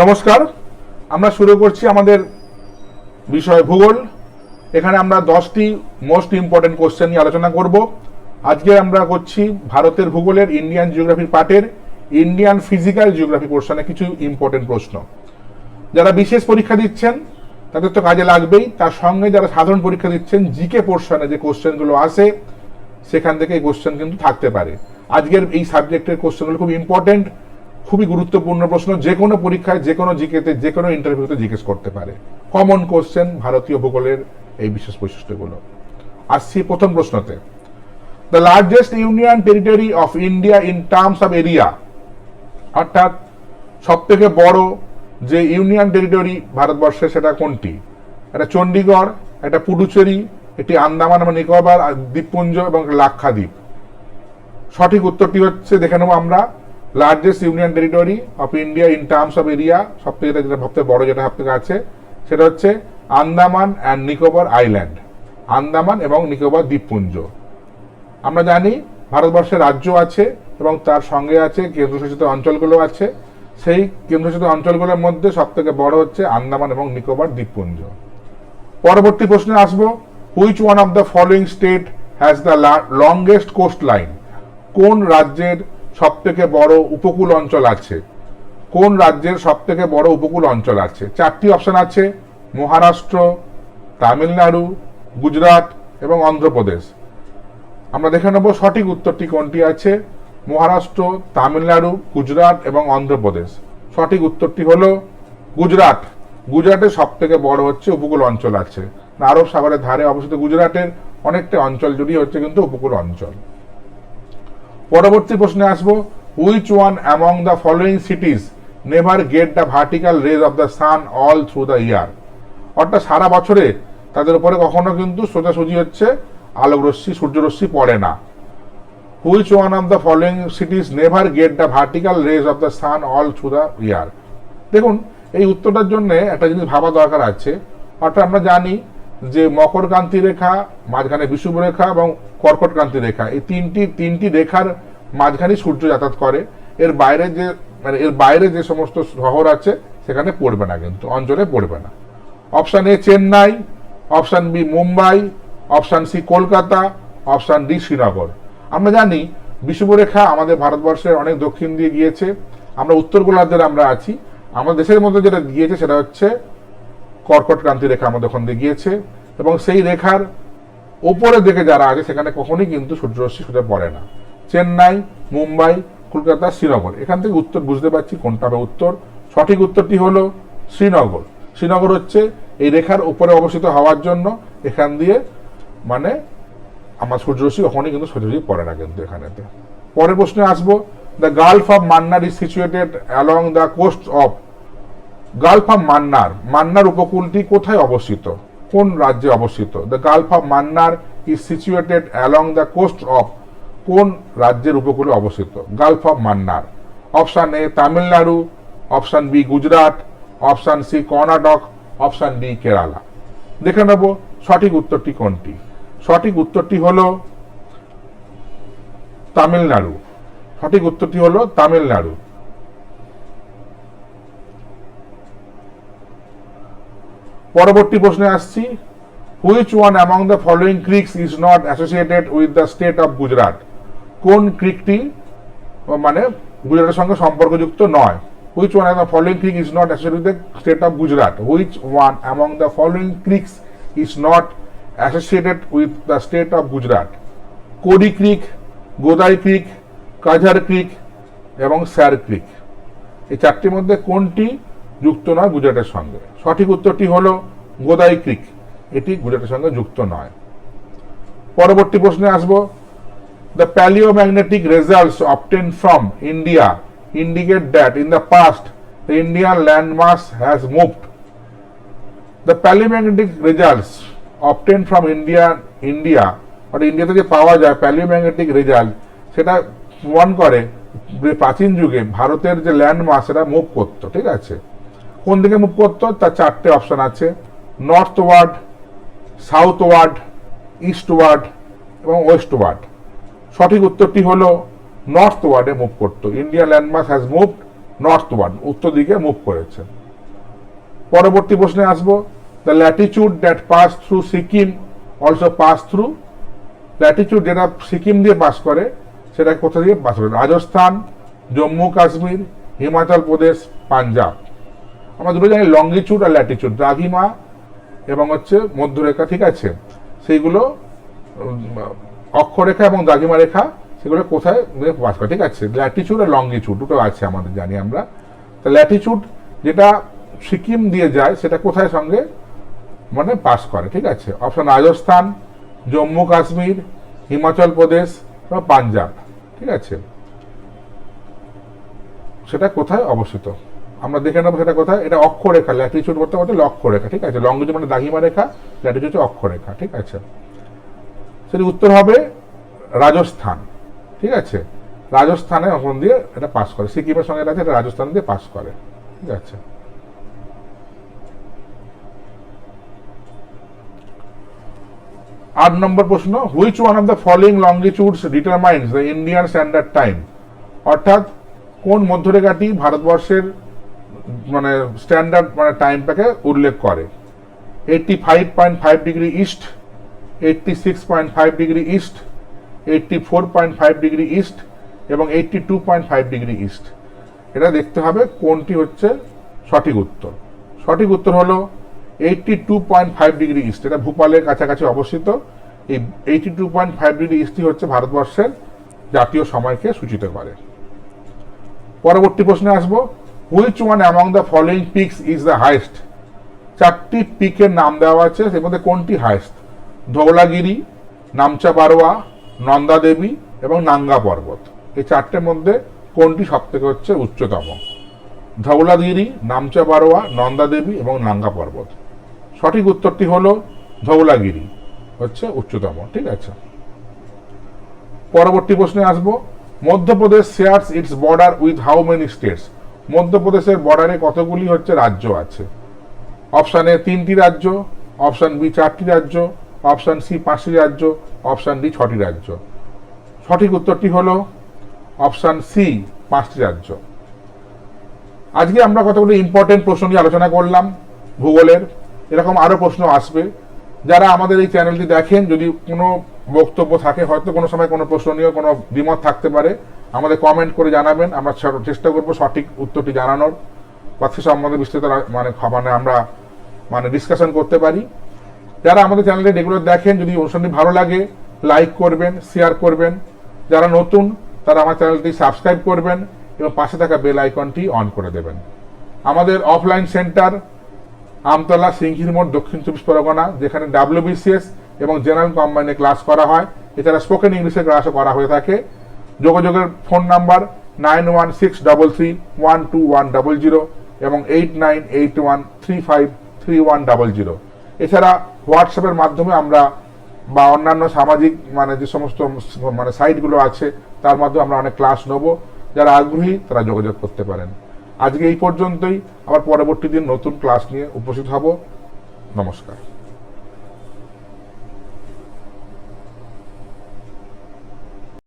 নমস্কার, আমরা শুরু করছি আমাদের বিষয় ভূগোল। এখানে আমরা 10টি মোস্ট ইম্পর্টেন্ট কোশ্চেন নিয়ে আলোচনা করব। আজকে আমরা করছি ভারতের ভূগোলের ইন্ডিয়ান জিওগ্রাফির পার্টের ইন্ডিয়ান ফিজিক্যাল জিওগ্রাফি পোর্শনে কিছু ইম্পর্টেন্ট প্রশ্ন। যারা বিশেষ পরীক্ষা দিচ্ছেন তাদের তো কাজে লাগবেই, তার সঙ্গে যারা সাধারণ পরীক্ষা দিচ্ছেন জিকে পোর্শনে যে কোশ্চেনগুলো আসে সেখান থেকে এই কোশ্চেন কিন্তু থাকতে পারে। আজকের এই সাবজেক্টের কোশ্চেনগুলো খুব ইম্পর্টেন্ট, খুবই গুরুত্বপূর্ণ প্রশ্ন, যে কোনো পরীক্ষায়, যে কোনো জিকেতে, যে কোনো ইন্টারভিউতে জিজ্ঞেস করতে পারে। কমন কোশ্চেন ভারতীয় ভূগোলের এই বিশেষ বৈশিষ্ট্যগুলো। আসছি প্রথম প্রশ্নতে। The largest union territory of India in terms of area, অর্থাৎ সব থেকে বড় যে ইউনিয়ন টেরিটরি ভারতবর্ষে সেটা কোনটি? এটা চণ্ডীগড়, এটা পুডুচেরি, এটি আন্দামান এবং নিকোবর দ্বীপপুঞ্জ এবং লাক্ষাদ্বীপ। সঠিক উত্তরটি হচ্ছে, দেখে নেবো আমরা, largest union territory of India in terms of area, সব থেকে যেটা সবথেকে বড়, যেটা সবথেকে আছে সেটা হচ্ছে আন্দামান অ্যান্ড নিকোবর আইল্যান্ড, আন্দামান এবং নিকোবর দ্বীপপুঞ্জ। আমরা জানি ভারতবর্ষে রাজ্য আছে এবং তার সঙ্গে আছে কেন্দ্রশাসিত অঞ্চলগুলো আছে। সেই কেন্দ্রশাসিত অঞ্চলগুলোর মধ্যে সব থেকে বড় হচ্ছে আন্দামান এবং নিকোবর দ্বীপপুঞ্জ। পরবর্তী প্রশ্নে আসবো, which one of the following state has the longest coast line? কোন রাজ্যের সব থেকে বড় উপকূল অঞ্চল আছে? কোন রাজ্যের সব থেকে বড় উপকূল অঞ্চল আছে? 4টি অপশন আছে, মহারাষ্ট্র, তামিলনাড়ু, গুজরাট এবং অন্ধ্রপ্রদেশ। আমরা দেখে নেব সঠিক উত্তরটি কোনটি আছে। মহারাষ্ট্র, তামিলনাড়ু, গুজরাট এবং অন্ধ্রপ্রদেশ। সঠিক উত্তরটি হলো গুজরাট। গুজরাটের সব থেকে বড় হচ্ছে উপকূল অঞ্চল আছে। আরব সাগরের ধারে অবস্থিত গুজরাটের অনেকটা অঞ্চল জুড়ে হচ্ছে কিন্তু উপকূল অঞ্চল। পরবর্তী প্রশ্নে আসবো, which one among the following cities never get the vertical rays of the sun all through the year? অর্থাৎ সারা বছরে তাদের উপরে কখনো কিন্তু সোজাসুজি হচ্ছে আলোকরশ্মি, সূর্যরশ্মি পড়ে না। Which one of the following cities never get the vertical rays of the sun all through the year? দেখুন, এই উত্তরটার জন্য একটা জিনিস ভাবা দরকার আছে। অর্থাৎ আমরা জানি যে মকর ক্রান্তি রেখা, মাঝখানে বিষুব রেখা এবং কর্কট ক্রান্তি রেখা, এই তিনটি রেখার মাঝখানে সূর্য যাতায়াত করে। এর বাইরে যে সমস্ত শহর আছে সেখানে পড়বে না, কিন্তু অঞ্চলে পড়বে না। Option A Chennai, option B Mumbai, option C Kolkata, option D Srinagar. আমরা জানি বিষুবরেখা আমাদের ভারতবর্ষের অনেক দক্ষিণ দিয়ে গিয়েছে, আমরা উত্তর গোলার্ধের আমরা আছি। আমাদের দেশের মধ্যে যেটা গিয়েছে সেটা হচ্ছে কর্কট ক্রান্তি রেখা আমাদের ওখান দিয়ে গিয়েছে, এবং সেই রেখার ওপরের দিকে যারা আছে সেখানে কখনোই কিন্তু সূর্যরশ্মি সোজা পড়ে না। চেন্নাই, মুম্বাই, কলকাতা, শ্রীনগর, এখান থেকে উত্তর বুঝতে পারছি কোনটা হবে উত্তর। সঠিক উত্তরটি হলো শ্রীনগর। শ্রীনগর হচ্ছে এই রেখার উপরে অবস্থিত হওয়ার জন্য এখান দিয়ে মানে আমার সূর্যরশ্মি কখনোই কিন্তু সোজাসুজি পড়ে না কিন্তু এখানেতে। পরের প্রশ্নে আসবো, the gulf of Mannar is situated along the coast of. Gulf of Mannar, Mannar উপকূলটি কোথায় অবস্থিত? কোন রাজ্যে অবস্থিত? The gulf of Mannar is situated along the coast of, কোন রাজ্যের উপকূলে অবস্থিত gulf of Mannar? Option A Tamil Nadu, option B Gujarat, option C Karnataka, option D Kerala. দেখে নেব সঠিক উত্তরটি কোনটি। সঠিক উত্তরটি হলো তামিলনাড়ু। সঠিক উত্তরটি হলো তামিলনাড়ু। পরবর্তী প্রশ্নে আসছি, which one among the following creeks is not associated with the state of Gujarat? কোন ক্রিকটি মানে গুজরাটের সঙ্গে সম্পর্কযুক্ত নয়? Which one among the following creek is not associated with the state of Gujarat? Which one among the following creeks is not associated with the state of Gujarat? Kori creek, Godai creek, Kajhar creek এবং Sir ক্রিক। এই চারটির মধ্যে কোনটি যুক্ত নয় গুজরাটের সঙ্গে? সঠিক উত্তরটি হলো গোদাই ক্রিক, এটি গুজরাটের সঙ্গে যুক্ত নয়। পরবর্তী প্রশ্নে আসবো, the palaeomagnetic results obtain from India indicate that in the past the Indian landmass has moved. The palaeomagnetic results obtain from India অর্থাৎ ইন্ডিয়াতে যে পাওয়া যায় প্যালিওম্যাগনেটিক রেজাল্ট, সেটা প্রমাণ করে প্রাচীন যুগে ভারতের যে ল্যান্ডমাস সেটা মুভ করতো। ঠিক আছে, কোন দিকে মুভ করতো তার 4টে অপশন আছে, নর্থওয়ার্ড, সাউথওয়ার্ড, ইস্টওয়ার্ড এবং ওয়েস্টওয়ার্ড। সঠিক উত্তরটি হলো নর্থওয়ার্ডে মুভ করতো। ইন্ডিয়া ল্যান্ডমাস হ্যাজ মুভড নর্থওয়ার্ড, উত্তর দিকে মুভ করেছে। পরবর্তী প্রশ্নে আসবো, the Latitude that pass through Sikkim also pass through, Latitude যেটা সিকিম দিয়ে পাস করে সেটা কোথা দিয়ে পাস করে? রাজস্থান, জম্মু কাশ্মীর, হিমাচল প্রদেশ, পাঞ্জাব। আমরা দুটো জানি লঙ্গিটিউড আর ল্যাটিটিউড, দ্রাঘিমা এবং হচ্ছে মধ্যরেখা, ঠিক আছে, সেইগুলো অক্ষরেখা এবং দ্রাঘিমা রেখা সেগুলো কোথায় পাস করে, ঠিক আছে। ল্যাটিটিউড আর লঙ্গিটিউড দুটো আছে আমাদের, জানি আমরা। তো ল্যাটিটিউড যেটা সিকিম দিয়ে যায় সেটা কোথায় সঙ্গে মানে পাস করে, ঠিক আছে। অপশন রাজস্থান, জম্মু কাশ্মীর, হিমাচল প্রদেশ এবং পাঞ্জাব, ঠিক আছে। সেটা কোথায় অবস্থিত আমরা দেখে নেবো, সেটা কোথায়। এটা অক্ষরেখা, ল্যাটিটিউড বলতে বলতে অক্ষরেখা, ঠিক আছে। লঙ্গিটিউড মানে দ্রাঘিমা রেখা, ল্যাটিটিউড হচ্ছে অক্ষরেখা, ঠিক আছে। সেটি উত্তর হবে রাজস্থান, ঠিক আছে। রাজস্থানে ওখান দিয়ে এটা পাস করে, সিকিমের সঙ্গে আছে, এটা রাজস্থান দিয়ে পাস করে, ঠিক আছে। 8 নম্বর প্রশ্ন, which one of the following longitudes determines the Indian standard time, অর্থাৎ কোন মধ্যরেখাটি ভারতবর্ষের মানে স্ট্যান্ডার্ড মানে টাইমটাকে উল্লেখ করে? 85.5 degree east, 86.5 degree east, 84.5 degree east এবং 82.5 ডিগ্রি ইস্ট। এটা দেখতে হবে কোনটি হচ্ছে সঠিক উত্তর। সঠিক উত্তর হলো 82.5 ডিগ্রি ইস্ট, এটা ভূপালের কাছাকাছি অবস্থিত। এই 82.5 ডিগ্রি ইস্টই হচ্ছে ভারতবর্ষের জাতীয় সময়কে সূচিত করে। পরবর্তী প্রশ্নে আসবো, which one among the following peaks is the highest, 4টি পিকের নাম দেওয়া আছে, এর মধ্যে কোনটি হাইয়েস্ট? ধৌলাগিরি, নামচা বারোয়া, নন্দা দেবী এবং নাঙ্গা পর্বত। এই 4টের মধ্যে কোনটি সব থেকে হচ্ছে উচ্চতম? ধৌলাগিরি, নামচা বারোয়া, নন্দা দেবী এবং নাঙ্গা পর্বত। সঠিক উত্তরটি হলো ধৌলাগিরি হচ্ছে উচ্চতম, ঠিক আছে। পরবর্তী প্রশ্নে আসবো, Madhya Pradesh shares it's border with how many states, মধ্যপ্রদেশের বর্ডারে কতগুলি হচ্ছে রাজ্য আছে? অপশন এ 3টি রাজ্য, অপশন বি 4টি রাজ্য, অপশন সি 5টি রাজ্য, অপশন ডি 6টি রাজ্য। সঠিক উত্তরটি হলো অপশন সি 5টি রাজ্য। আজকে আমরা কতগুলো ইম্পর্টেন্ট প্রশ্ন নিয়ে আলোচনা করলাম ভূগোলের, এরকম আরো প্রশ্ন আসবে। যারা আমাদের এই চ্যানেলটি দেখেন, যদি কোনো বক্তব্য থাকে, হয়তো কোনো সময় কোনো প্রশ্ন নিয়ে কোনো দ্বিমত থাকতে পারে, আমাদের কমেন্ট করে জানাবেন, আমরা চেষ্টা করব সঠিক উত্তরটি জানানোর বা সে সম্বন্ধে বিস্তৃত মানে আমরা ডিসকাশন করতে পারি। যারা আমাদের চ্যানেলে রেগুলার দেখেন, যদি অনুষ্ঠানটি ভালো লাগে লাইক করবেন, শেয়ার করবেন। যারা নতুন তারা আমার চ্যানেলটি সাবস্ক্রাইব করবেন এবং পাশে থাকা বেল আইকনটি অন করে দেবেন। আমাদের অফলাইন সেন্টার আমতলা, সিংহিরমোড়, দক্ষিণ 24 পরগনা, যেখানে WBCS এবং জেনারেল কম্বাইনে ক্লাস করা হয়। এছাড়া স্পোকেন ইংলিশের ক্লাসও করা হয়ে থাকে। যোগাযোগের ফোন নাম্বার 9163212100 এবং 8981353100। এছাড়া হোয়াটসঅ্যাপের মাধ্যমে আমরা বা অন্যান্য সামাজিক যে সমস্ত সাইটগুলো আছে তার মাধ্যমে আমরা অনেক ক্লাস নেব। যারা আগ্রহী তারা যোগাযোগ করতে পারেন। আজকে এই পর্যন্তই, আবার পরবর্তী দিন নতুন ক্লাস নিয়ে উপস্থিত হব। নমস্কার।